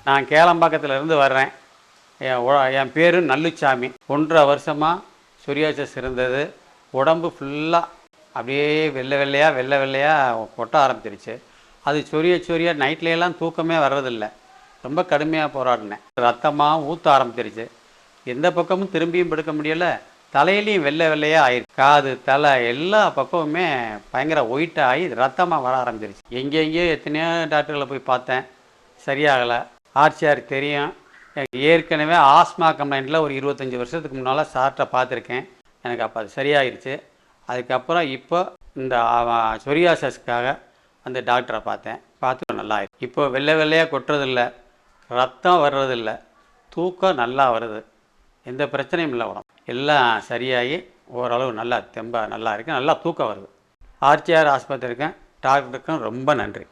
நான் கேளம்பாக்கத்திலேருந்து வர்றேன். என் பேர் நல்லுச்சாமி. 1.5 வருஷமாக சொரியாசிஸ் இருந்தது. உடம்பு ஃபுல்லாக அப்படியே வெள்ளை வெள்ளையாக கொட்ட ஆரம்பிச்சிருச்சு. அது சொரிய நைட்லையெல்லாம் தூக்கமே வர்றதில்ல. ரொம்ப கடுமையாக போராடினேன். ரத்தமாக ஊற்ற ஆரம்பிச்சிருச்சு. எந்த பக்கமும் திரும்பியும் படுக்க முடியலை. தலையிலையும் வெள்ளையாக ஆயிடுச்சு. காது தலை எல்லா பக்கமுமே பயங்கர ஒயிட்டாக ஆகி ரத்தமாக வர ஆரம்பிச்சிருச்சு. எங்கெங்கேயோ எத்தனையோ டாக்டர்களை போய் பார்த்தேன், சரியாகலை. ஆர்சிஆர் தெரியும். எனக்கு ஏற்கனவே ஆஸ்மா கம்ப்ளைண்ட்டில் ஒரு 25 வருஷத்துக்கு முன்னால் சார்ட்டை பார்த்துருக்கேன். எனக்கு அப்போ அது சரியாயிருச்சு. அதுக்கப்புறம் இப்போ இந்த சொரியாசிஸ்க்காக அந்த டாக்டரை பார்த்து நல்லா ஆயிடுச்சு. இப்போ வெள்ளையாக கொட்டுறதில்ல, ரத்தம் வர்றதில்லை, தூக்கம் நல்லா வருது, எந்த பிரச்சனையும் இல்லை. உடம்பு எல்லாம் சரியாகி ஓரளவு நல்லா தெம்பாக நல்லா இருக்குது, நல்லா தூக்கம் வருது. ஆர்சிஆர் ஆஸ்பத்திரிக்கும் டாக்டருக்கும் ரொம்ப நன்றி.